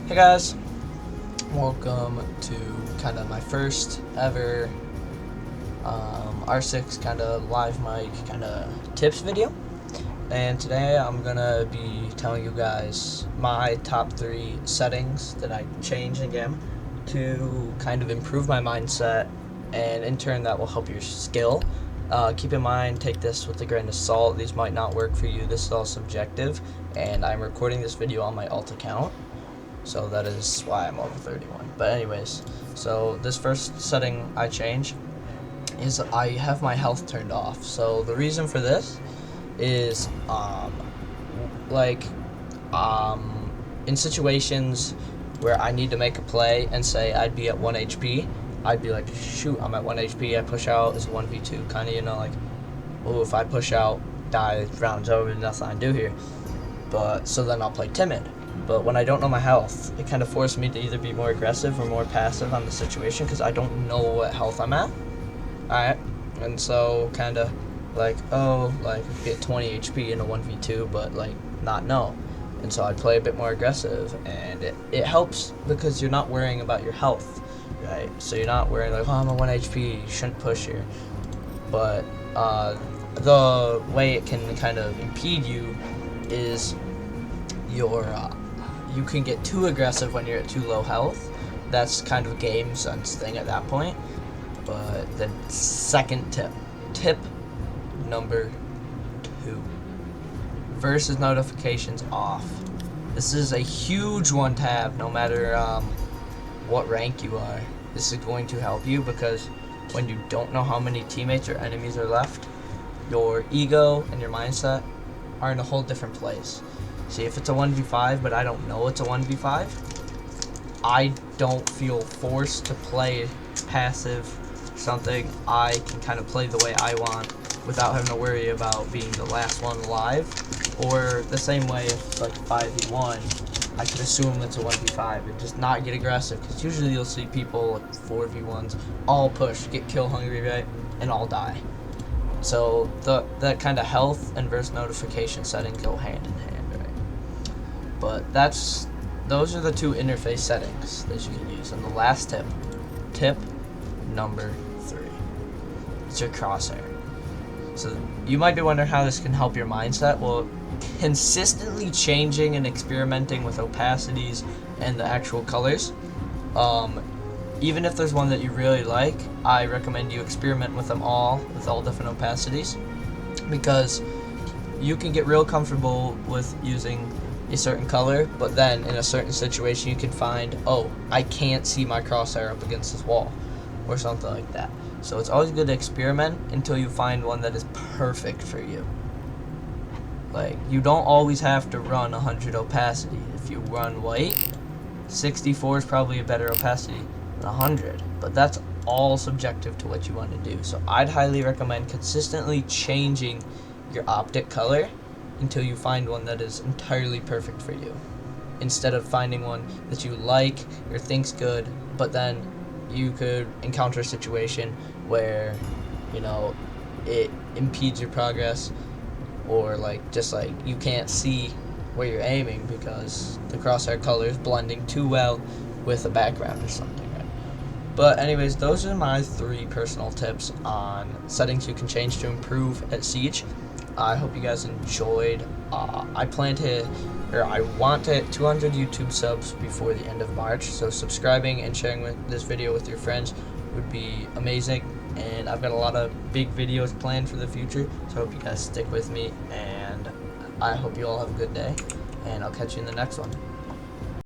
Hey guys, welcome to kind of my first ever R6 kind of live mic kind of tips video, and today I'm gonna be telling you guys my top 3 settings that I changed in game to kind of improve my mindset, and in turn that will help your skill. Keep in mind, take this with a grain of salt. These might not work for you. This is all subjective, and I'm recording this video on my alt account, so that is why I'm over 31. But anyways, so this first setting I change is I have my health turned off. So the reason for this is in situations where I need to make a play and say I'd be at 1 HP, I'd be like, shoot, I'm at 1 HP, I push out, it's 1v2, kind of, you know, like, oh, if I push out, die, round's over, nothing I can do here. But so then I'll play timid. But when I don't know my health, it kind of forced me to either be more aggressive or more passive on the situation because I don't know what health I'm at. Alright, and so kind of like, oh, like be at 20 HP in a 1v2, but like not know. And so I'd play a bit more aggressive, and it helps because you're not worrying about your health, right? So you're not worrying like, oh, I'm at 1 HP, you shouldn't push here. But the way it can kind of impede you is you can get too aggressive when you're at too low health. That's kind of a game sense thing at that point. But the second tip number 2, versus notifications off. This is a huge one to have, no matter what rank you are. This is going to help you because when you don't know how many teammates or enemies are left, your ego and your mindset are in a whole different place. See, if it's a 1v5 but I don't know it's a 1v5, I don't feel forced to play passive something. I can kind of play the way I want without having to worry about being the last one alive. Or the same way if like 5v1, I could assume it's a 1v5 and just not get aggressive, because usually you'll see people like 4v1s all push, get kill hungry, right, and all die. So that kind of health and versus notification setting go hand in hand, right? But those are the 2 interface settings that you can use. And the last tip number 3, it's your crosshair. So you might be wondering how this can help your mindset. Well, consistently changing and experimenting with opacities and the actual colors, even if there's one that you really like, I recommend you experiment with them all, with all different opacities, because you can get real comfortable with using a certain color, but then in a certain situation you can find, oh, I can't see my crosshair up against this wall, or something like that. So it's always good to experiment until you find one that is perfect for you. Like, you don't always have to run 100 opacity. If you run white, 64 is probably a better opacity than 100, but that's all subjective to what you want to do. So I'd highly recommend consistently changing your optic color until you find one that is entirely perfect for you, instead of finding one that you like or think's good, but then you could encounter a situation where, you know, it impedes your progress, or just like you can't see where you're aiming because the crosshair color is blending too well with the background or something, right? But anyways, those are my 3 personal tips on settings you can change to improve at Siege. I hope you guys enjoyed. I want to hit 200 YouTube subs before the end of March, so subscribing and sharing this video with your friends would be amazing. And I've got a lot of big videos planned for the future, so I hope you guys stick with me, and I hope you all have a good day, and I'll catch you in the next one.